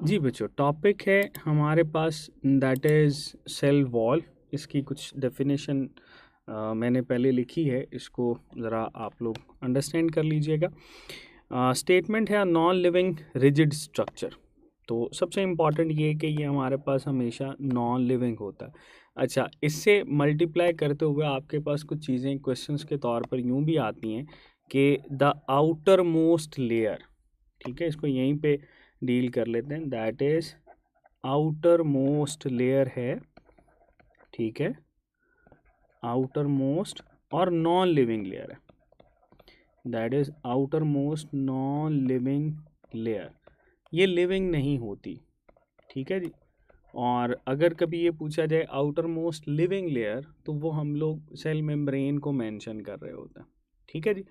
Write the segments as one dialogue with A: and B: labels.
A: जी बच्चों, टॉपिक है हमारे पास दैट इज़ सेल वॉल। इसकी कुछ डेफिनेशन मैंने पहले लिखी है, इसको ज़रा आप लोग अंडरस्टैंड कर लीजिएगा। स्टेटमेंट है नॉन लिविंग रिजिड स्ट्रक्चर। तो सबसे इम्पॉर्टेंट ये है कि ये हमारे पास हमेशा नॉन लिविंग होता है। अच्छा, इससे मल्टीप्लाई करते हुए आपके पास कुछ चीज़ें क्वेश्चंस के तौर पर यूँ भी आती हैं कि द आउटर मोस्ट लेयर, ठीक है, इसको यहीं पे डील कर लेते हैं। That is outer most layer है, ठीक है, आउटर मोस्ट और नॉन लिविंग लेयर है। That is outer most non living layer, ये लिविंग नहीं होती, ठीक है जी। और अगर कभी ये पूछा जाए आउटर मोस्ट लिविंग लेयर, तो वो हम लोग सेल मेम्ब्रेन को मेंशन कर रहे होते हैं, ठीक है जी।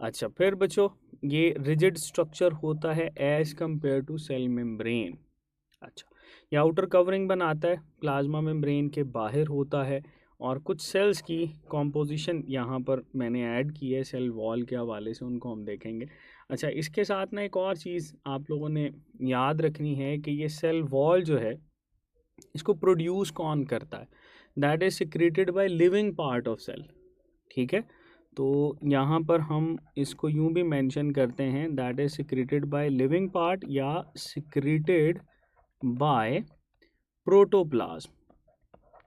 A: अच्छा, फिर बच्चों ये रिजिड स्ट्रक्चर होता है as compare to cell membrane. अच्छा, ये आउटर कवरिंग बनाता है, प्लाज्मा मेम्ब्रेन के बाहर होता है। और कुछ सेल्स की कॉम्पोजिशन यहाँ पर मैंने ऐड की है सेल वॉल के हवाले से, उनको हम देखेंगे। अच्छा, इसके साथ ना एक और चीज़ आप लोगों ने याद रखनी है कि ये सेल वॉल जो है, इसको प्रोड्यूस कौन करता है? That is secreted by living part of cell, ठीक है। तो यहाँ पर हम इसको यूं भी मेंशन करते हैं, that is secreted by living part या सिक्रेटेड बाय प्रोटोप्लाज्म,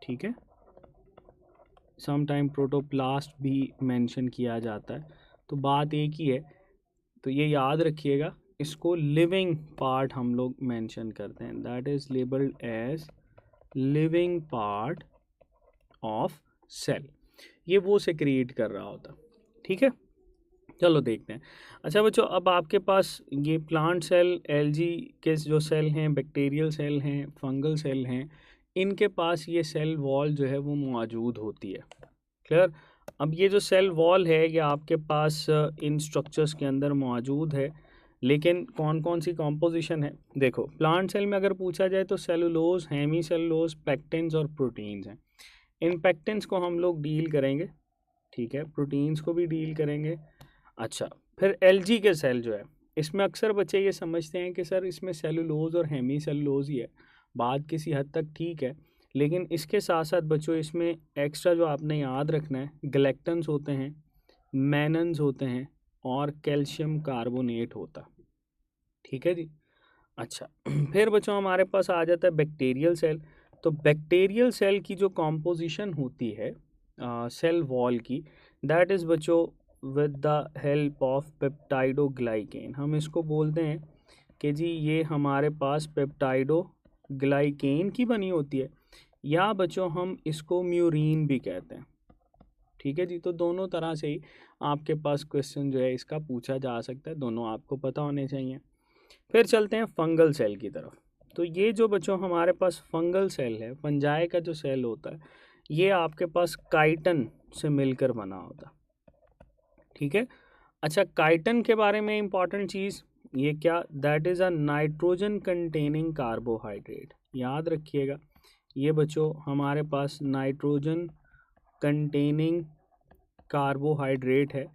A: ठीक है। समटाइम प्रोटोप्लास्ट भी मेंशन किया जाता है, तो बात एक ही है। तो ये याद रखिएगा, इसको लिविंग पार्ट हम लोग मेंशन करते हैं, that is labelled as living part of cell. ये वो सेक्रिएट कर रहा होता, ठीक है। चलो देखते हैं। अच्छा बच्चों, अब आपके पास ये प्लांट सेल, एल्गी के जो सेल हैं, बैक्टीरियल सेल हैं, फंगल सेल हैं, इनके पास ये सेल वॉल जो है वो मौजूद होती है। क्लियर? अब ये जो सेल वॉल है ये आपके पास इन स्ट्रक्चर्स के अंदर मौजूद है, लेकिन कौन कौन सी कॉम्पोजिशन है? देखो, प्लांट सेल में अगर पूछा जाए तो सेलुलोज, हेमी सेलुलोज, पेक्टिन्स और प्रोटीन्स हैं। इन पेक्टिन्स को हम लोग डील करेंगे, ठीक है, प्रोटीन्स को भी डील करेंगे। अच्छा, फिर एल्गी के सेल जो है, इसमें अक्सर बच्चे ये समझते हैं कि सर इसमें सेलुलोज और हेमी सेलुलोज ही है। बात किसी हद तक ठीक है, लेकिन इसके साथ साथ बच्चों इसमें एक्स्ट्रा जो आपने याद रखना है, गलेक्टन्स होते हैं, मैनन्स होते हैं और कैल्शियम कार्बोनेट होता है, ठीक है जी। अच्छा फिर बच्चों हमारे पास आ जाता है बैक्टीरियल सेल। तो बैक्टीरियल सेल की जो कॉम्पोजिशन होती है सेल वॉल की, दैट इज़ बच्चों with the help of peptidoglycan. हम इसको बोलते हैं कि जी ये हमारे पास पेप्टाइडोग्लाइकेन की बनी होती है, या बच्चों हम इसको म्यूरीन भी कहते हैं, ठीक है जी। तो दोनों तरह से ही आपके पास क्वेश्चन जो है इसका पूछा जा सकता है, दोनों आपको पता होने चाहिए। फिर चलते हैं फंगल सेल की तरफ। तो ये जो बच्चों हमारे पास फंगल सेल है, फंजाई का जो सेल होता है, ये आपके पास काइटन से मिलकर बना होता है, ठीक है। अच्छा, काइटन के बारे में इंपॉर्टेंट चीज़ ये क्या? That is a nitrogen containing carbohydrate. याद रखिएगा, ये बच्चों हमारे पास नाइट्रोजन कंटेनिंग कार्बोहाइड्रेट है,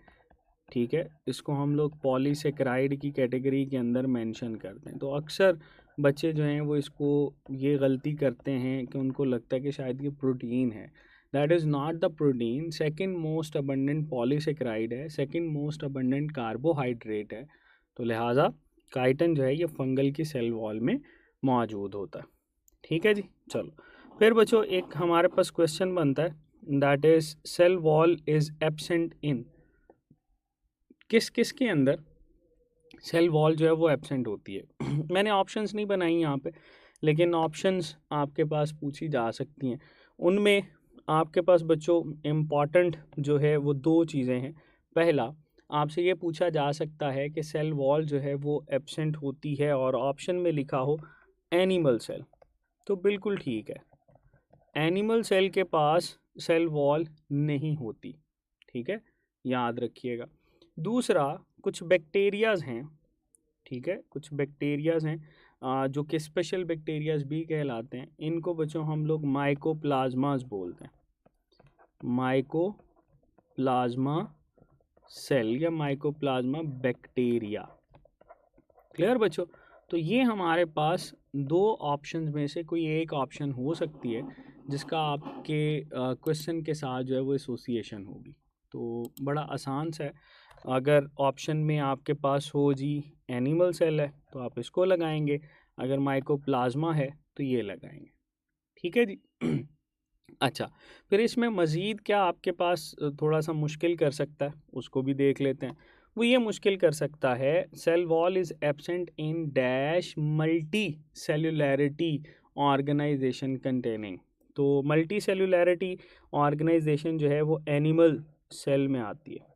A: ठीक है। इसको हम लोग पॉलीसेकेराइड की कैटेगरी के अंदर मेंशन करते हैं। तो अक्सर बच्चे जो हैं वो इसको ये गलती करते हैं कि उनको लगता है कि शायद ये प्रोटीन है। That is not the protein. Second most abundant polysaccharide है, सेकंड मोस्ट अबंडेंट कार्बोहाइड्रेट है। तो लिहाजा काइटन जो है ये फंगल की सेल वॉल में मौजूद होता है, ठीक है जी। चलो फिर बच्चों एक हमारे पास क्वेश्चन बनता है, that is cell wall is absent in, किस किस के अंदर सेल वॉल जो है वो एब्सेंट होती है। मैंने ऑप्शंस नहीं बनाई यहाँ पे, लेकिन ऑप्शंस आपके पास पूछी जा सकती हैं। उनमें आपके पास बच्चों इम्पॉर्टेंट जो है वो दो चीज़ें हैं। पहला, आपसे ये पूछा जा सकता है कि सेल वॉल जो है वो एब्सेंट होती है और ऑप्शन में लिखा हो एनिमल सेल, तो बिल्कुल ठीक है, एनिमल सेल के पास सेल वॉल नहीं होती, ठीक है, याद रखिएगा। दूसरा, कुछ बैक्टीरियाज हैं, ठीक है, कुछ बैक्टीरियाज हैं जो कि स्पेशल बैक्टीरियाज भी कहलाते हैं। इनको बच्चों हम लोग माइकोप्लाज्मास बोलते हैं, माइकोप्लाज्मा सेल या माइकोप्लाज्मा बैक्टीरिया। क्लियर बच्चों? तो ये हमारे पास दो ऑप्शन में से कोई एक ऑप्शन हो सकती है जिसका आपके क्वेश्चन के साथ जो है वो एसोसिएशन होगी। तो बड़ा आसान सा है, अगर ऑप्शन में आपके पास हो जी एनिमल सेल है तो आप इसको लगाएंगे, अगर माइकोप्लाज्मा है तो ये लगाएंगे। ठीक है जी। अच्छा, फिर इसमें मज़ीद क्या आपके पास थोड़ा सा मुश्किल कर सकता है, उसको भी देख लेते हैं। वो ये मुश्किल कर सकता है, cell wall is absent in dash multicellularity organisation containing. तो मल्टी सेलुलैरिटी ऑर्गेनाइजेशन जो है वो एनिमल सेल में आती है,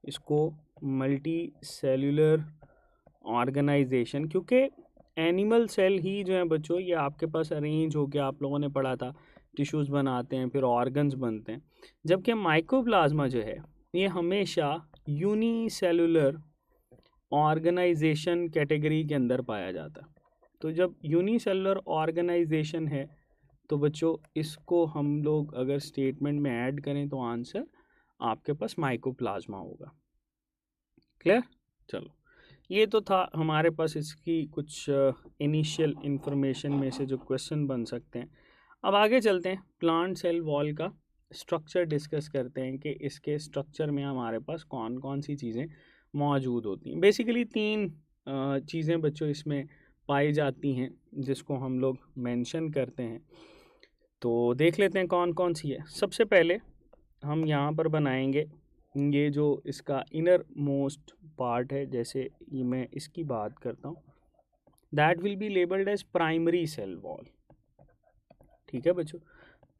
A: इसको मल्टी सेलुलर ऑर्गेनाइजेशन, क्योंकि एनिमल सेल ही जो है बच्चों ये आपके पास अरेंज हो गया, आप लोगों ने पढ़ा था टिश्यूज़ बनाते हैं फिर ऑर्गन्स बनते हैं, जबकि माइकोप्लाज्मा जो है ये हमेशा यूनिसेलुलर ऑर्गेनाइजेशन कैटेगरी के अंदर पाया जाता है। तो जब यूनिसेलुलर ऑर्गेनाइजेशन है तो बच्चों इसको हम लोग अगर स्टेटमेंट में ऐड करें तो आंसर आपके पास माइकोप्लाज्मा होगा। क्लियर? चलो, ये तो था हमारे पास इसकी कुछ इनिशियल इंफॉर्मेशन में से जो क्वेश्चन बन सकते हैं। अब आगे चलते हैं, प्लांट सेल वॉल का स्ट्रक्चर डिस्कस करते हैं कि इसके स्ट्रक्चर में हमारे पास कौन कौन सी चीज़ें मौजूद होती हैं। बेसिकली तीन चीज़ें बच्चों इसमें पाई जाती हैं जिसको हम लोग मेंशन करते हैं, तो देख लेते हैं कौन कौन सी है। सबसे पहले हम यहाँ पर बनाएंगे ये जो इसका इनर मोस्ट पार्ट है, जैसे ये मैं इसकी बात करता हूँ, that will be labelled as primary cell wall. ठीक है बच्चों,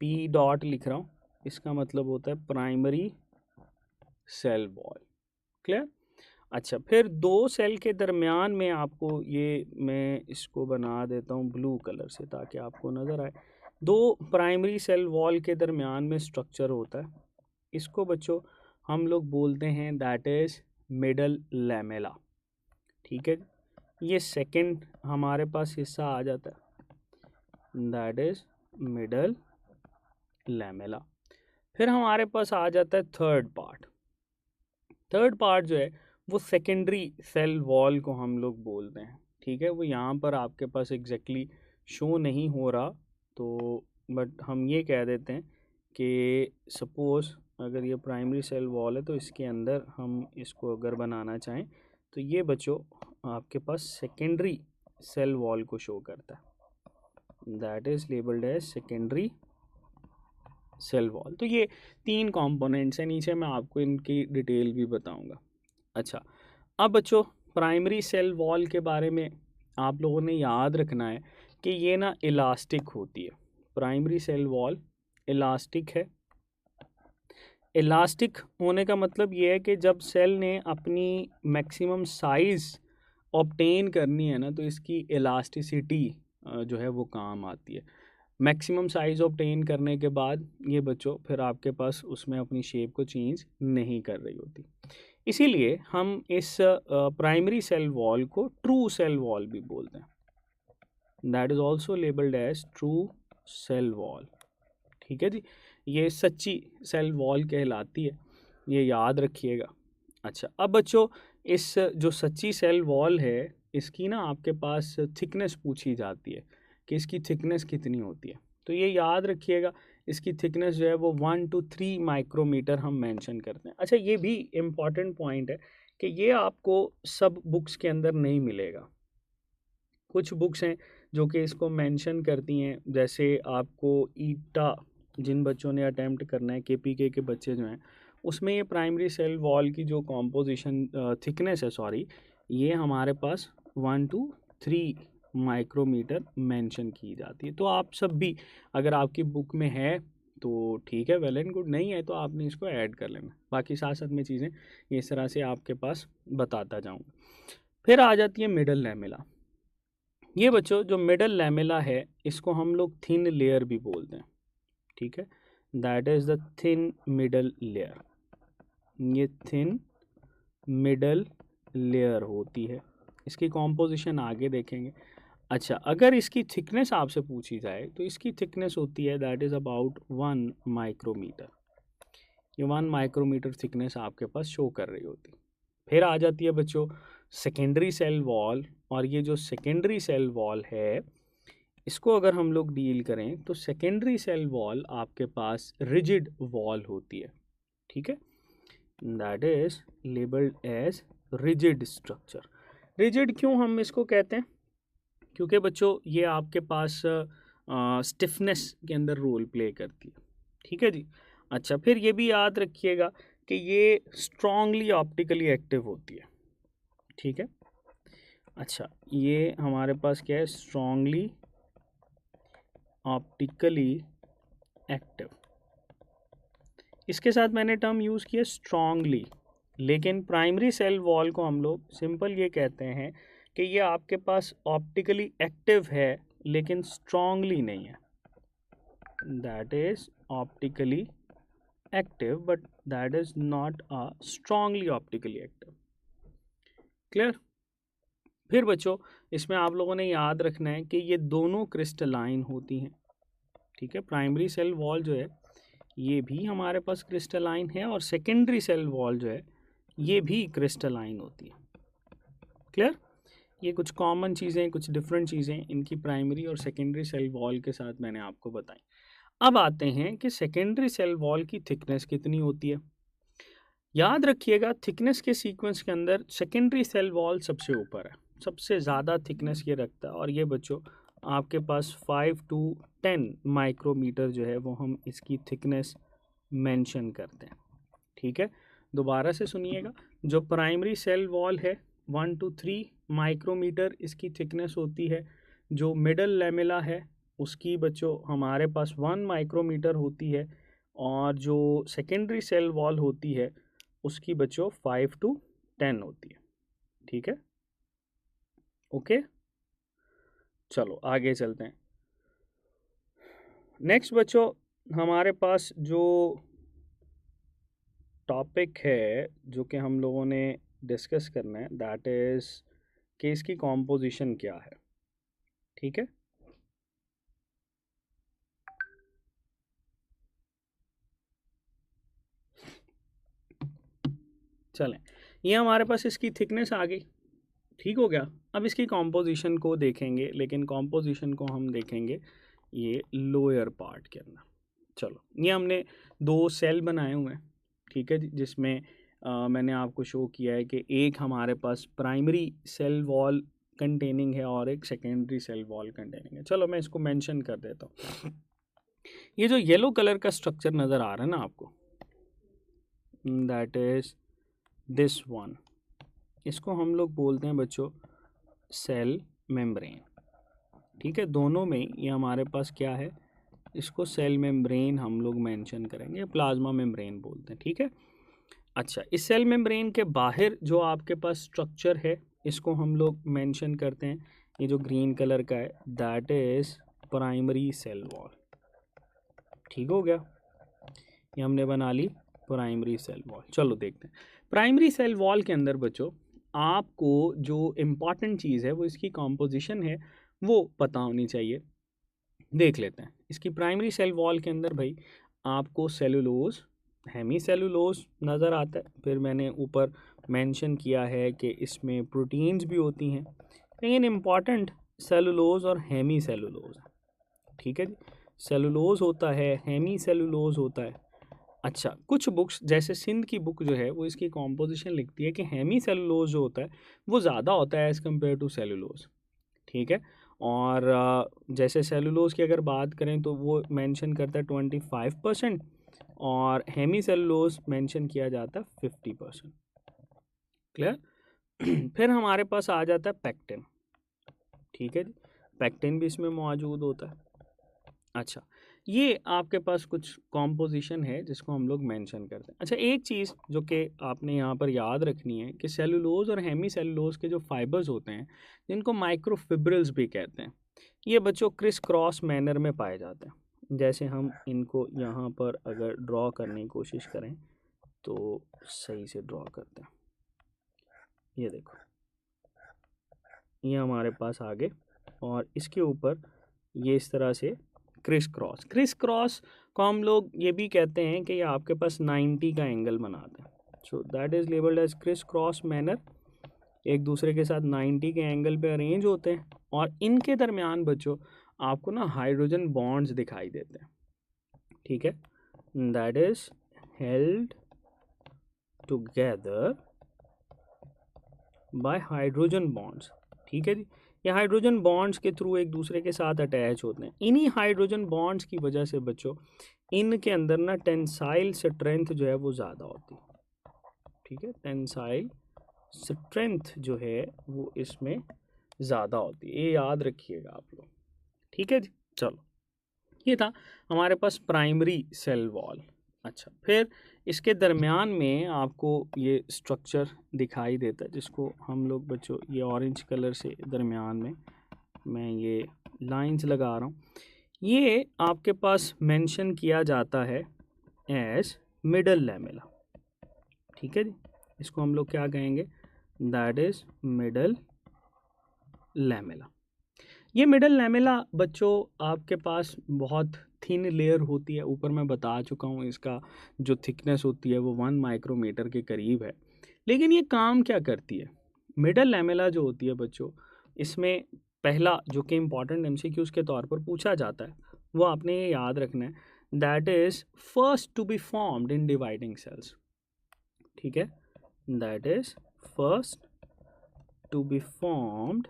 A: पी डॉट लिख रहा हूँ, इसका मतलब होता है प्राइमरी सेल वॉल। क्लियर? अच्छा, फिर दो सेल के दरमियान में आपको ये मैं इसको बना देता हूँ ब्लू कलर से ताकि आपको नज़र आए। दो प्राइमरी सेल वॉल के दरमियान में स्ट्रक्चर होता है, इसको बच्चों हम लोग बोलते हैं दैट इज़ मिडल लैमेला। ठीक है, ये सेकंड हमारे पास हिस्सा आ जाता है, दैट इज़ मिडल लैमेला। फिर हमारे पास आ जाता है थर्ड पार्ट। थर्ड पार्ट जो है वो सेकेंडरी सेल वॉल को हम लोग बोलते हैं। ठीक है, वो यहाँ पर आपके पास एग्जैक्टली शो नहीं हो रहा, तो बट हम ये कह देते हैं कि सपोज़ अगर ये प्राइमरी सेल वॉल है तो इसके अंदर हम इसको अगर बनाना चाहें तो ये बच्चों आपके पास सेकेंडरी सेल वॉल को शो करता है, that is labelled as secondary cell wall. तो ये तीन कंपोनेंट्स हैं, नीचे मैं आपको इनकी डिटेल भी बताऊंगा। अच्छा, अब बच्चों प्राइमरी सेल वॉल के बारे में आप लोगों ने याद रखना है कि ये ना इलास्टिक होती है। प्राइमरी सेल वॉल इलास्टिक है। इलास्टिक होने का मतलब ये है कि जब सेल ने अपनी मैक्सिमम साइज़ ऑब्टेन करनी है ना तो इसकी इलास्टिसिटी जो है वो काम आती है। मैक्सिमम साइज़ ऑब्टेन करने के बाद ये बच्चों फिर आपके पास उसमें अपनी शेप को चेंज नहीं कर रही होती, इसीलिए हम इस प्राइमरी सेल वॉल को ट्रू सेल वॉल भी बोलते हैं, that is also labelled as true cell wall. ठीक है जी, ये सच्ची सेल वॉल कहलाती है, ये याद रखिएगा। अच्छा, अब बच्चों इस जो सच्ची सेल वॉल है इसकी ना आपके पास थिकनेस पूछी जाती है कि इसकी थिकनेस कितनी होती है, तो ये याद रखिएगा इसकी थिकनेस जो है वो 1 to 3 माइक्रोमीटर हम मेंशन करते हैं। अच्छा, ये भी इम्पॉर्टेंट पॉइंट है कि ये आपको सब बुक्स के अंदर नहीं मिलेगा, कुछ बुक्स हैं जो कि इसको मेंशन करती हैं, जैसे आपको ईटा जिन बच्चों ने अटैम्प्ट करना है KPK के बच्चे जो हैं उसमें ये प्राइमरी सेल वॉल की जो कॉम्पोजिशन थिकनेस है सॉरी, ये हमारे पास 1 to 3 माइक्रोमीटर मेंशन की जाती है। तो आप सब भी अगर आपकी बुक में है तो ठीक है, वेल एंड गुड, नहीं है तो आपने इसको ऐड कर लेना, बाकी साथ साथ में चीज़ें इस तरह से आपके पास बताता जाऊँगा। फिर आ जाती है मिडल लैमेला। ये बच्चों जो मिडल लैमेला है इसको हम लोग थिन लेयर भी बोलते हैं। ठीक है, that is the thin middle layer, ये थिन मिडल लेयर होती है, इसकी कॉम्पोजिशन आगे देखेंगे। अच्छा, अगर इसकी थिकनेस आपसे पूछी जाए तो इसकी थिकनेस होती है दैट इज़ अबाउट 1 माइक्रोमीटर, ये 1 माइक्रोमीटर थिकनेस आपके पास शो कर रही होती। फिर आ जाती है बच्चों सेकेंडरी सेल वॉल, और ये जो सेकेंडरी सेल वॉल है इसको अगर हम लोग डील करें तो सेकेंडरी सेल वॉल आपके पास रिजिड वॉल होती है, ठीक है, that is labelled as rigid structure. Rigid क्यों हम इसको कहते हैं? क्योंकि बच्चों ये आपके पास स्टिफनेस के अंदर रोल प्ले करती है, ठीक है जी। अच्छा, फिर ये भी याद रखिएगा कि ये स्ट्रांगली ऑप्टिकली एक्टिव होती है, ठीक है। अच्छा, ये हमारे पास क्या है? Strongly optically active. इसके साथ मैंने टर्म यूज़ किया स्ट्रांगली, लेकिन प्राइमरी सेल वॉल को हम लोग सिंपल ये कहते हैं कि ये आपके पास ऑप्टिकली एक्टिव है लेकिन स्ट्रांगली नहीं है, that is optically active but that is not a strongly optically active. Clear? फिर बच्चों इसमें आप लोगों ने याद रखना है कि ये दोनों क्रिस्टलाइन होती हैं, ठीक है। प्राइमरी सेल वॉल जो है ये भी हमारे पास क्रिस्टलाइन है और सेकेंडरी सेल वॉल जो है ये भी क्रिस्टलाइन होती है। क्लियर? ये कुछ कॉमन चीज़ें, कुछ डिफरेंट चीज़ें इनकी प्राइमरी और सेकेंडरी सेल वॉल के साथ मैंने आपको बताई। अब आते हैं कि सेकेंडरी सेल वॉल की थिकनेस कितनी होती है। याद रखिएगा थिकनेस के सीक्वेंस के अंदर सेकेंडरी सेल वॉल सबसे ऊपर है, सबसे ज़्यादा थिकनेस ये रखता है, और ये बच्चों आपके पास 5 to 10 माइक्रोमीटर जो है वो हम इसकी थिकनेस मेंशन करते हैं, ठीक है। दोबारा से सुनिएगा, जो प्राइमरी सेल वॉल है 1 to 3 माइक्रोमीटर इसकी थिकनेस होती है। जो मिडल लेमेला है उसकी बच्चों हमारे पास 1 माइक्रोमीटर होती है, और जो सेकेंडरी सेल वॉल होती है उसकी बच्चों 5 to 10 होती है, ठीक है। ओके, चलो आगे चलते हैं। नेक्स्ट बच्चों हमारे पास जो टॉपिक है जो कि हम लोगों ने डिस्कस करना है दैट इज़ कि इसकी कॉम्पोजिशन क्या है, ठीक है। चलें, ये हमारे पास इसकी थिकनेस आ गई, ठीक हो गया। अब इसकी कॉम्पोजिशन को देखेंगे, लेकिन कॉम्पोजिशन को हम देखेंगे ये लोअर पार्ट के अंदर। चलो, ये हमने 2 सेल बनाए हुए हैं, ठीक है जी, जिसमें मैंने आपको शो किया है कि एक हमारे पास प्राइमरी सेल वॉल कंटेनिंग है और एक सेकेंडरी सेल वॉल कंटेनिंग है। चलो मैं इसको मेंशन कर देता हूँ। ये जो येलो कलर का स्ट्रक्चर नज़र आ रहा है ना आपको, दैट इज़ दिस वन, इसको हम लोग बोलते हैं बच्चों सेल मेम्ब्रेन, ठीक है। दोनों में ये हमारे पास क्या है, इसको सेल मेम्ब्रेन हम लोग मेंशन करेंगे, प्लाज्मा मेम्ब्रेन बोलते हैं, ठीक है। अच्छा, इस सेल मेम्ब्रेन के बाहर जो आपके पास स्ट्रक्चर है इसको हम लोग मेंशन करते हैं, ये जो ग्रीन कलर का है that is primary cell wall, ठीक हो गया। ये हमने बना ली प्राइमरी सेल वॉल। चलो देखते हैं प्राइमरी सेल वॉल के अंदर बच्चों आपको जो इम्पॉर्टेंट चीज़ है वो इसकी कॉम्पोजिशन है, वो पता होनी चाहिए। देख लेते हैं इसकी प्राइमरी सेल वॉल के अंदर भाई आपको सेलुलोज, हेमी सेलुलोज नज़र आता है। फिर मैंने ऊपर मेंशन किया है कि इसमें प्रोटीन्स भी होती हैं, लेकिन इम्पॉर्टेंट सेलुलोज और हेमी सेलुलोज, ठीक है जी। सेलुलोज होता है, हेमी सेलुलोज होता है। अच्छा, कुछ बुक्स जैसे सिंध की बुक जो है वो इसकी कॉम्पोजिशन लिखती है कि हेमी सेलुलोज जो होता है वो ज़्यादा होता है एज़ कम्पेयर टू सेलुलोज, ठीक है। और जैसे सेलुलोज की अगर बात करें तो वो मेंशन करता है 25%, और हेमी सेलुलोज मेंशन किया जाता है 50%। क्लियर? फिर हमारे पास आ जाता है पैक्टिन, ठीक है जी, पैक्टिन भी इसमें मौजूद होता है। अच्छा, ये आपके पास कुछ कॉम्पोजिशन है जिसको हम लोग मेंशन करते हैं। अच्छा, एक चीज़ जो कि आपने यहाँ पर याद रखनी है कि सेलुलोज और हेमी सेलुलोज के जो फाइबर्स होते हैं जिनको माइक्रोफिब्रिल्स भी कहते हैं, ये बच्चों क्रिस क्रॉस मैनर में पाए जाते हैं। जैसे हम इनको यहाँ पर अगर ड्रॉ करने की कोशिश करें तो सही से ड्रॉ करते हैं, ये देखो ये हमारे पास आगे, और इसके ऊपर ये इस तरह से क्रिस क्रॉस को हम लोग ये भी कहते हैं कि ये आपके पास 90 का एंगल बनाते हैं। So that is labelled as criss cross manner, एक दूसरे के साथ 90 के एंगल पे अरेंज होते हैं और इनके दरमियान बच्चों आपको ना हाइड्रोजन बॉन्ड्स दिखाई देते हैं, ठीक है, that is held together by hydrogen bonds, ठीक है जी। ये हाइड्रोजन बॉन्ड्स के थ्रू एक दूसरे के साथ अटैच होते हैं। इन्हीं हाइड्रोजन बॉन्ड्स की वजह से बच्चों इनके अंदर ना टेंसाइल स्ट्रेंथ जो है वो ज़्यादा होती है, ठीक है, टेंसाइल स्ट्रेंथ जो है वो इसमें ज़्यादा होती है, ये याद रखिएगा आप लोग, ठीक है जी। चलो, ये था हमारे पास प्राइमरी सेल वॉल। अच्छा, फिर इसके दरमियान में आपको ये स्ट्रक्चर दिखाई देता है जिसको हम लोग बच्चों ये ऑरेंज कलर से दरमियान में मैं ये लाइंस लगा रहा हूँ, ये आपके पास मेंशन किया जाता है एज मिडल लैमेला, ठीक है जी। इसको हम लोग क्या कहेंगे, दैट इज मिडल लैमेला। ये मिडल लैमेला बच्चों आपके पास बहुत थिन लेयर होती है, ऊपर मैं बता चुका हूँ इसका जो थिकनेस होती है वो 1 माइक्रोमीटर के करीब है। लेकिन ये काम क्या करती है, मिडल लैमेला जो होती है बच्चों, इसमें पहला जो कि इम्पॉर्टेंट एमसीक्यूज के तौर पर पूछा जाता है वो आपने ये याद रखना है, that is first to be formed in dividing cells, ठीक है, that is first to be formed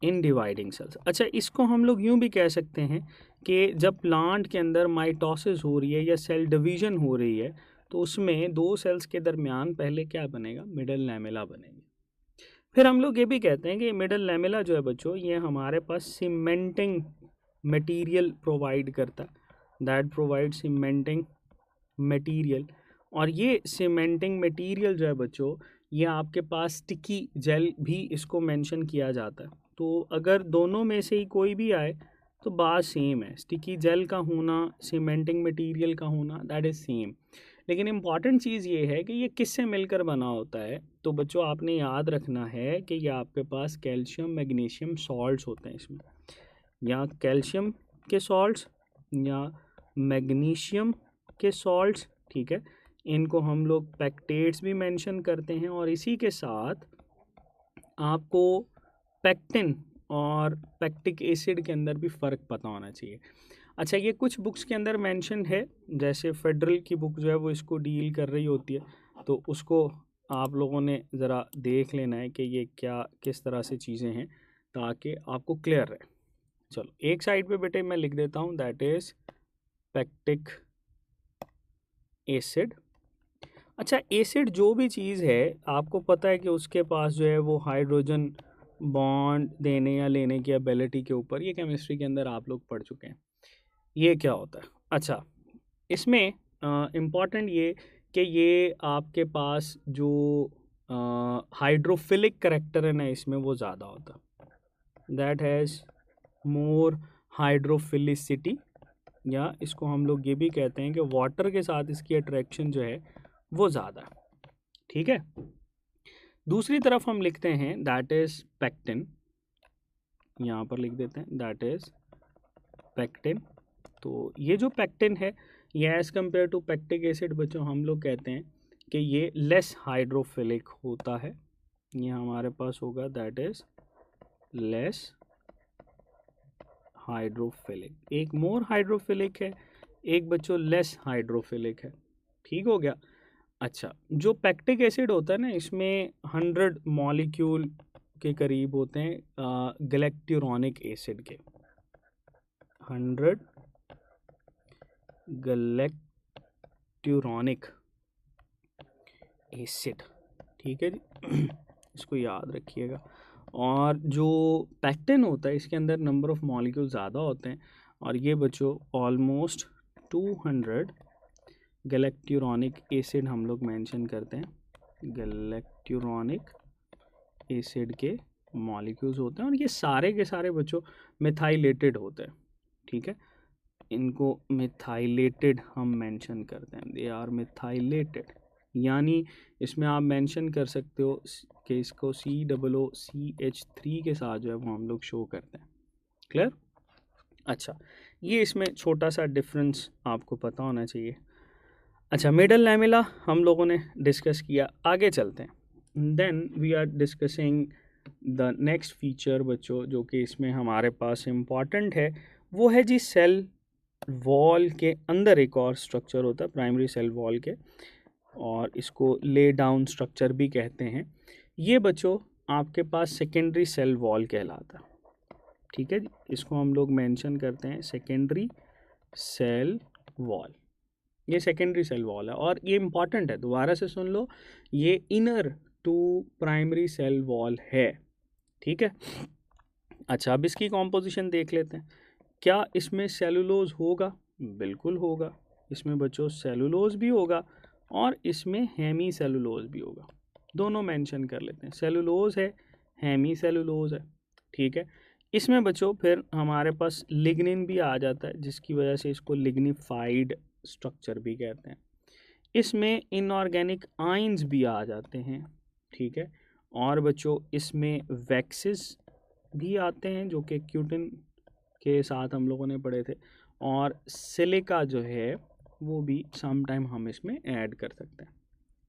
A: in dividing cells. अच्छा, इसको हम लोग यूं भी कह सकते हैं कि जब प्लांट के अंदर माइटोसिस हो रही है या सेल डिवीजन हो रही है तो उसमें दो सेल्स के दरमियान पहले क्या बनेगा, मिडल लैमेला बनेगी। फिर हम लोग ये भी कहते हैं कि मिडल लैमेला जो है बच्चों ये हमारे पास सीमेंटिंग मटेरियल प्रोवाइड करता है, दैट प्रोवाइड सीमेंटिंग मटेरियल। और ये सीमेंटिंग मटेरियल जो है बच्चों ये आपके पास स्टिकी जेल भी इसको मेंशन किया जाता है। तो अगर दोनों में से ही कोई भी आए तो बात सेम है, स्टिकी जेल का होना सीमेंटिंग मटेरियल का होना दैट इज़ सेम। लेकिन इम्पॉर्टेंट चीज़ ये है कि ये किससे मिलकर बना होता है, तो बच्चों आपने याद रखना है कि ये आपके पास कैल्शियम मैग्नीशियम सॉल्ट्स होते हैं इसमें, या कैल्शियम के सॉल्ट्स या मैग्नीशियम के सॉल्ट्स, ठीक है, इनको हम लोग पैक्टेट्स भी मेंशन करते हैं। और इसी के साथ आपको पैक्टिन और पैक्टिक एसिड के अंदर भी फ़र्क पता होना चाहिए। अच्छा, ये कुछ बुक्स के अंदर मेंशन है, जैसे फेडरल की बुक जो है वो इसको डील कर रही होती है, तो उसको आप लोगों ने ज़रा देख लेना है कि ये क्या किस तरह से चीज़ें हैं ताकि आपको क्लियर रहे। चलो, एक साइड पे बेटे मैं लिख देता हूँ, दैट इज़ पैक्टिक एसिड। अच्छा, एसिड जो भी चीज़ है आपको पता है कि उसके पास जो है वो हाइड्रोजन बॉन्ड देने या लेने की एबिलिटी के ऊपर, ये केमिस्ट्री के अंदर आप लोग पढ़ चुके हैं, ये क्या होता है। अच्छा, इसमें इम्पॉर्टेंट ये कि ये आपके पास जो हाइड्रोफिलिक करेक्टर है ना इसमें वो ज़्यादा होता है, दैट हैज़ मोर हाइड्रोफिलिसिटी, या इसको हम लोग ये भी कहते हैं कि वाटर के साथ इसकी अट्रैक्शन जो है वो ज़्यादा है, ठीक है। दूसरी तरफ हम लिखते हैं दैट इज़ पैक्टिन, यहाँ पर लिख देते हैं दैट इज़ पैक्टिन। तो ये जो पैक्टिन है ये as compare to pectic acid बच्चों हम लोग कहते हैं कि ये लेस हाइड्रोफिलिक होता है, ये हमारे पास होगा दैट इज़ लेस हाइड्रोफिलिक। एक मोर हाइड्रोफिलिक है, एक बच्चों लेस हाइड्रोफिलिक है, ठीक हो गया। अच्छा, जो पैक्टिक एसिड होता है ना इसमें 100 मॉलिक्यूल के करीब होते हैं गैलेक्ट्यूरॉनिक एसिड के, 100 गैलेक्ट्यूरॉनिक एसिड, ठीक है जी। इसको याद रखिएगा। और जो पैक्टिन होता है इसके अंदर नंबर ऑफ मॉलिक्यूल ज़्यादा होते हैं, और ये बच्चों ऑलमोस्ट 200 गैलेक्ट्यूरॉनिक एसिड हम लोग मेंशन करते हैं, गैलेक्ट्यूरॉनिक एसिड के मॉलिक्यूल्स होते हैं, और ये सारे के सारे बच्चों मिथाइलेटेड होते हैं, ठीक है, इनको मिथाइलेटेड हम मेंशन करते हैं, दे आर मिथाइलेटेड। यानी इसमें आप मेंशन कर सकते हो कि इसको COOCH3 के साथ जो है वो हम लोग शो करते हैं, क्लियर। अच्छा, ये इसमें छोटा सा डिफरेंस आपको पता होना चाहिए। अच्छा, मिडल लैमेला हम लोगों ने डिस्कस किया, आगे चलते हैं। Then we are discussing the next feature बच्चों, जो कि इसमें हमारे पास इम्पॉर्टेंट है, वो है जी सेल वॉल के अंदर एक और स्ट्रक्चर होता है प्राइमरी सेल वॉल के, और इसको ले डाउन स्ट्रक्चर भी कहते हैं। ये बच्चों आपके पास सेकेंडरी सेल वॉल कहलाता है, ठीक है जी। इसको हम लोग मेंशन करते हैं सेकेंडरी सेल वॉल। ये सेकेंडरी सेल वॉल है और ये इंपॉर्टेंट है, दोबारा से सुन लो, ये inner to primary cell wall है, ठीक है। अच्छा, अब इसकी कॉम्पोजिशन देख लेते हैं। क्या इसमें सेलुलोज होगा? बिल्कुल होगा। इसमें बच्चों सेलुलोज भी होगा और इसमें हेमी सेलुलोज भी होगा, दोनों मेंशन कर लेते हैं। सेलुलोज है, हेमी सेलुलोज है, ठीक है। इसमें बच्चों फिर हमारे पास लिग्निन भी आ जाता है, जिसकी वजह से इसको लिग्निफाइड स्ट्रक्चर भी कहते हैं। इसमें इनऑर्गेनिक आइंस भी आ जाते हैं, ठीक है। और बच्चों इसमें वैक्सेस भी आते हैं, जो कि क्यूटिन के साथ हम लोगों ने पढ़े थे, और सिलिका जो है वो भी सम टाइम हम इसमें ऐड कर सकते हैं।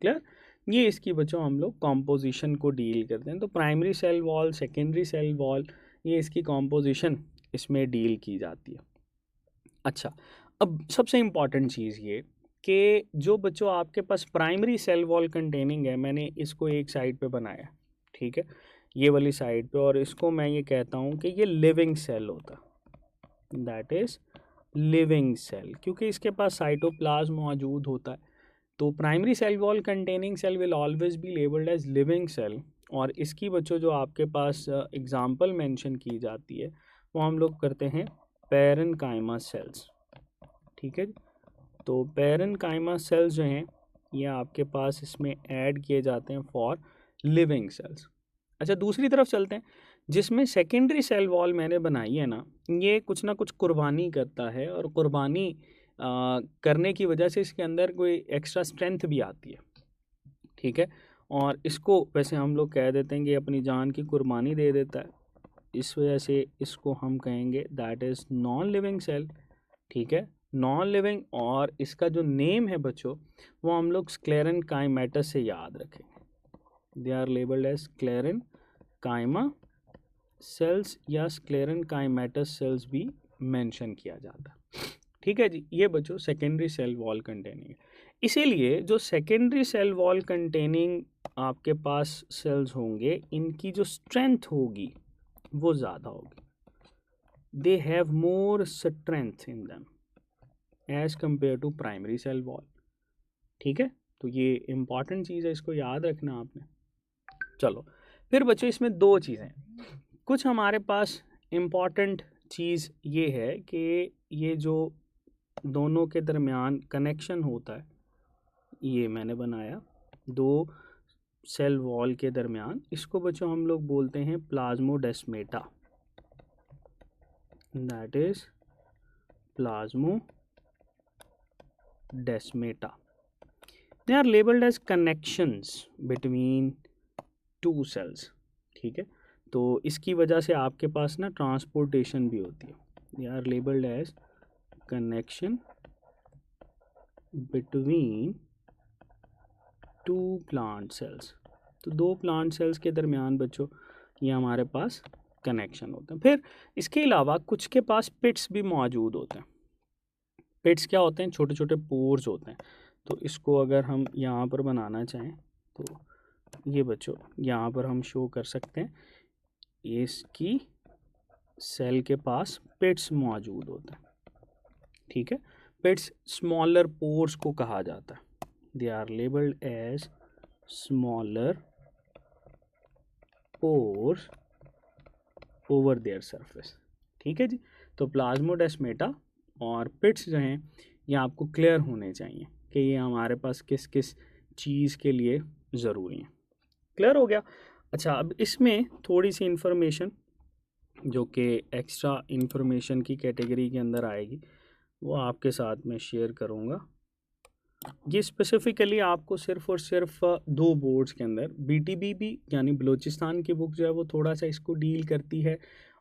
A: क्लियर? ये इसकी बच्चों हम लोग कॉम्पोजिशन को डील करते हैं। तो primary cell wall, secondary cell wall, ये इसकी कॉम्पोजिशन इसमें डील की जाती है। अच्छा, अब सबसे इम्पॉर्टेंट चीज़ ये कि जो बच्चों आपके पास प्राइमरी सेल वॉल कंटेनिंग है, मैंने इसको एक साइड पे बनाया, ठीक है, ये वाली साइड पे, और इसको मैं ये कहता हूँ कि ये लिविंग सेल होता, दैट इज़ लिविंग सेल, क्योंकि इसके पास साइटोप्लाज्म मौजूद होता है। तो primary cell wall containing cell will always be labelled as living cell. और इसकी बच्चों जो आपके पास एग्जांपल मेंशन की जाती है, वो हम लोग करते हैं पैरेन्काइमा सेल्स, ठीक है। तो पैरेन्काइमा सेल्स जो हैं ये आपके पास इसमें ऐड किए जाते हैं फॉर लिविंग सेल्स। अच्छा, दूसरी तरफ चलते हैं, जिसमें सेकेंडरी सेल वॉल मैंने बनाई है ना, ये कुछ ना कुछ कुर्बानी करता है, और कुर्बानी करने की वजह से इसके अंदर कोई एक्स्ट्रा स्ट्रेंथ भी आती है, ठीक है। और इसको वैसे हम लोग कह देते हैं कि अपनी जान की कुर्बानी दे देता है, इस वजह से इसको हम कहेंगे that is non living cell, ठीक है, नॉन लिविंग। और इसका जो नेम है बच्चों, वो हम लोग स्क्लेरेनकाइमेटस से याद रखेंगे, they are labelled as sclerenchyma cells या स्क्लेरेनकाइमेटस सेल्स भी मेंशन किया जाता है, ठीक है जी। ये बच्चों सेकेंडरी सेल वॉल कंटेनिंग है। इसीलिए जो सेकेंडरी सेल वॉल कंटेनिंग आपके पास सेल्स होंगे, इनकी जो स्ट्रेंथ होगी वो ज़्यादा होगी, they have more strength in them as compare to primary cell wall, ठीक है। तो ये इंपॉर्टेंट चीज़ है, इसको याद रखना आपने। चलो, फिर बच्चों इसमें दो चीज़ें, कुछ हमारे पास इम्पॉर्टेंट चीज़ ये है कि ये जो दोनों के दरमियान कनेक्शन होता है, ये मैंने बनाया दो सेल वॉल के दरमियान, इसको बच्चों हम लोग बोलते हैं plasmodesmata, that is plasmodesmata. They are labelled as connections between two cells, ठीक है। तो इसकी वजह से आपके पास ना ट्रांसपोर्टेशन भी होती है, they are labelled as connection between two plant cells. तो दो प्लांट सेल्स के दरमियान बच्चों ये हमारे पास कनेक्शन होता है। फिर इसके अलावा कुछ के पास पिट्स भी मौजूद होते हैं। पिट्स क्या होते हैं? छोटे छोटे पोर्स होते हैं। तो इसको अगर हम यहाँ पर बनाना चाहें तो ये बच्चों यहाँ पर हम शो कर सकते हैं, इसकी सेल के पास पिट्स मौजूद होते हैं, ठीक है। पिट्स स्मॉलर पोर्स को कहा जाता है, they are labelled as smaller pores over their surface, ठीक है जी। तो प्लाज्मोडेस्मेटा और पिट्स जो हैं ये आपको क्लियर होने चाहिए कि ये हमारे पास किस किस चीज़ के लिए ज़रूरी हैं। क्लियर हो गया? अच्छा, अब इसमें थोड़ी सी इन्फॉर्मेशन जो कि एक्स्ट्रा इन्फॉर्मेशन की कैटेगरी के अंदर आएगी, वो आपके साथ मैं शेयर करूँगा। ये स्पेसिफ़िकली आपको सिर्फ़ और सिर्फ दो बोर्ड्स के अंदर, BTBB यानी बलूचिस्तान की बुक जो है वो थोड़ा सा इसको डील करती है,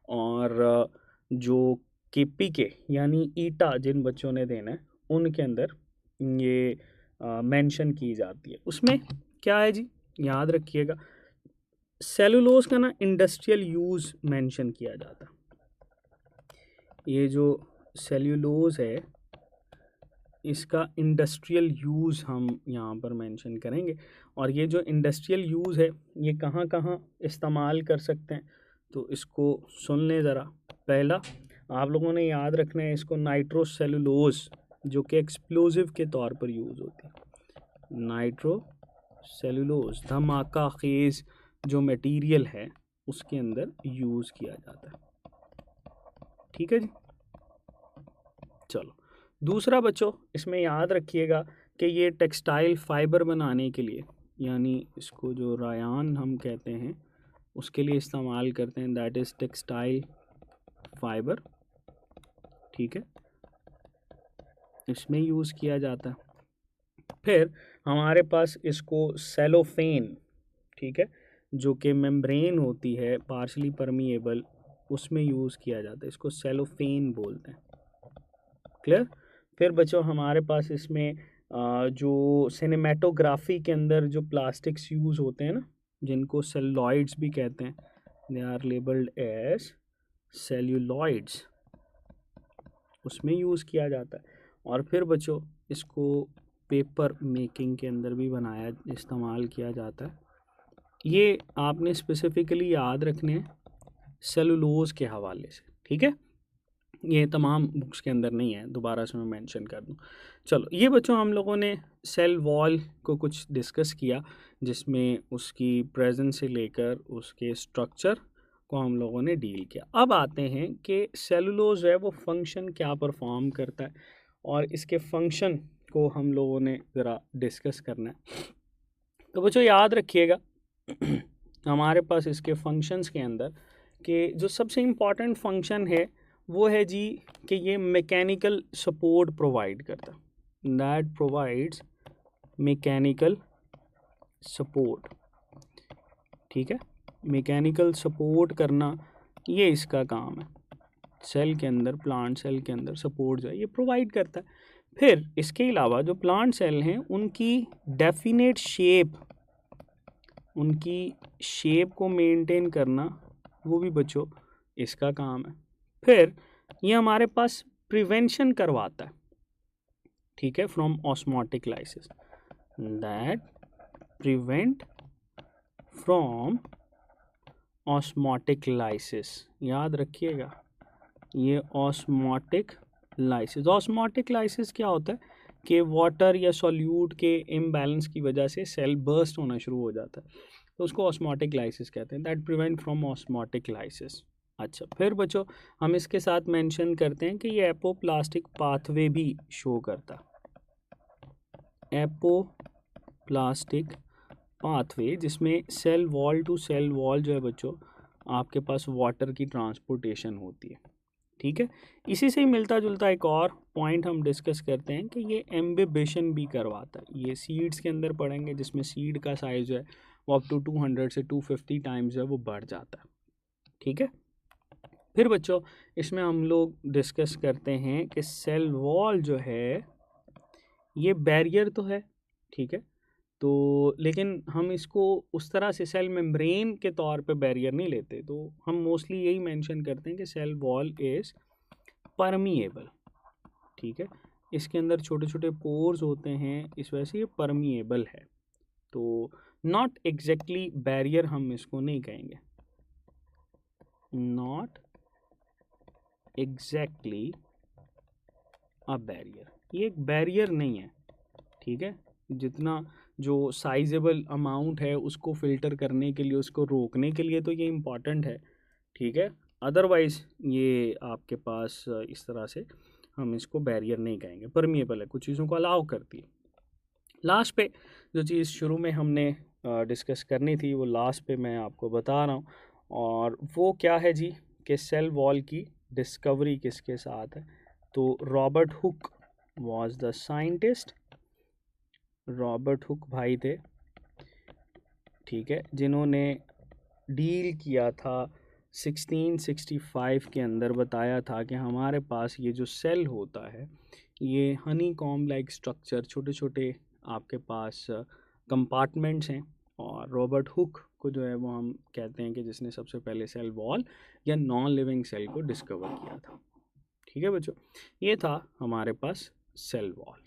A: और जो KPK यानी ईटा जिन बच्चों ने देना है उनके अंदर ये मेंशन की जाती है। उसमें क्या है जी, याद रखिएगा, सेलुलोज का ना इंडस्ट्रियल यूज़ मेंशन किया जाता है। ये जो सेल्यूलोज है इसका इंडस्ट्रियल यूज़ हम यहाँ पर मेंशन करेंगे, और ये जो इंडस्ट्रियल यूज़ है ये कहाँ कहाँ इस्तेमाल कर सकते हैं, तो इसको सुन लें ज़रा। पहला आप लोगों ने याद रखना है, इसको नाइट्रोसेलुलोज जो कि एक्सप्लोजिव के तौर पर यूज़ होती है। नाइट्रोसेलुलोज धमाका खेज जो मटेरियल है उसके अंदर यूज़ किया जाता है। ठीक है जी, चलो दूसरा बच्चों इसमें याद रखिएगा कि ये टेक्सटाइल फाइबर बनाने के लिए, यानी इसको जो रायान हम कहते हैं उसके लिए इस्तेमाल करते हैं, दैट इज़ टेक्सटाइल फाइबर। ठीक है, इसमें यूज़ किया जाता है। फिर हमारे पास इसको सेलोफेन, ठीक है, जो कि मेम्ब्रेन होती है पार्शली परमिएबल, उसमें यूज़ किया जाता है, इसको सेलोफेन बोलते हैं। क्लियर। फिर बच्चों हमारे पास इसमें जो सिनेमेटोग्राफी के अंदर जो प्लास्टिक्स यूज़ होते हैं ना, जिनको सेलुलॉइड्स भी कहते हैं, दे आर लेबल्ड एज सेल्यूलॉइड्स, उसमें यूज़ किया जाता है। और फिर बच्चों इसको पेपर मेकिंग के अंदर भी बनाया इस्तेमाल किया जाता है। ये आपने स्पेसिफिकली याद रखने हैं सेलुलोज के हवाले से। ठीक है, ये तमाम बुक्स के अंदर नहीं है, दोबारा से मैं मेंशन कर दूं। चलो ये बच्चों हम लोगों ने सेल वॉल को कुछ डिस्कस किया, जिसमें उसकी प्रेजेंस से लेकर उसके स्ट्रक्चर को हम लोगों ने डील किया। अब आते हैं कि सेलुलोज है वो फंक्शन क्या परफॉर्म करता है, और इसके फंक्शन को हम लोगों ने ज़रा डिस्कस करना है। तो बच्चों याद रखिएगा हमारे पास इसके फंक्शंस के अंदर कि जो सबसे इम्पॉर्टेंट फंक्शन है वो है जी कि ये मैकेनिकल सपोर्ट प्रोवाइड करता है, दैट प्रोवाइड्स मैकेनिकल सपोर्ट। ठीक है, मैकेनिकल सपोर्ट करना ये इसका काम है, सेल के अंदर, प्लांट सेल के अंदर सपोर्ट जो है ये प्रोवाइड करता है। फिर इसके अलावा जो प्लांट सेल हैं उनकी डेफिनेट शेप, उनकी शेप को मेंटेन करना वो भी बच्चों इसका काम है। फिर ये हमारे पास प्रिवेंशन करवाता है, ठीक है, from osmotic lysis, that prevent from osmotic lysis. याद रखिएगा ये ऑस्मोटिक लाइसिस। ऑस्मोटिक लाइसिस क्या होता है कि वाटर या सॉल्यूट के इम्बैलेंस की वजह से सेल बर्स्ट होना शुरू हो जाता है, तो उसको ऑस्मोटिक लाइसिस कहते हैं, that prevent from osmotic lysis. अच्छा, फिर बच्चों हम इसके साथ मेंशन करते हैं कि ये एपोप्लास्टिक पाथवे भी शो करता, एपोप्लास्टिक पाथवे, जिसमें cell wall to cell wall जो है बच्चों आपके पास वाटर की ट्रांसपोर्टेशन होती है। ठीक है, इसी से ही मिलता जुलता एक और पॉइंट हम डिस्कस करते हैं कि ये एम्बिबिशन भी करवाता है। ये सीड्स के अंदर पढ़ेंगे, जिसमें सीड का साइज जो है वो अप टू 200 से 250 टाइम्स जो है वो बढ़ जाता है। ठीक है, फिर बच्चों इसमें हम लोग डिस्कस करते हैं कि सेल वॉल जो है ये बैरियर तो है, ठीक है, तो लेकिन हम इसको उस तरह से सेल मेम्ब्रेन के तौर पे बैरियर नहीं लेते, तो हम मोस्टली यही मेंशन करते हैं कि सेल वॉल इज़ परमिएबल। ठीक है, इसके अंदर छोटे छोटे पोर्स होते हैं, इस वजह से ये परमिएबल है, तो नॉट एग्जैक्टली बैरियर हम इसको नहीं कहेंगे, नॉट एग्जैक्टली अ बैरियर, ये एक बैरियर नहीं है। ठीक है, जितना जो साइजेबल अमाउंट है उसको फ़िल्टर करने के लिए, उसको रोकने के लिए तो ये इम्पॉर्टेंट है। ठीक है, अदरवाइज़ ये आपके पास इस तरह से हम इसको बैरियर नहीं कहेंगे, परमिएबल है, कुछ चीज़ों को अलाउ करती है। लास्ट पे जो चीज़ शुरू में हमने डिस्कस करनी थी वो लास्ट पे मैं आपको बता रहा हूँ, और वो क्या है जी कि सेल वॉल की डिस्कवरी किसके साथ है, तो Robert Hooke was the scientist, Robert Hooke भाई थे, ठीक है, जिन्होंने डील किया था 1665 के अंदर, बताया था कि हमारे पास ये जो सेल होता है ये हनी कॉम्ब लाइक स्ट्रक्चर, छोटे छोटे आपके पास कंपार्टमेंट्स हैं, और रॉबर्ट हुक को जो है वो हम कहते हैं कि जिसने सबसे पहले सेल वॉल या नॉन लिविंग सेल को डिस्कवर किया था। ठीक है बच्चों, ये था हमारे पास सेल वॉल।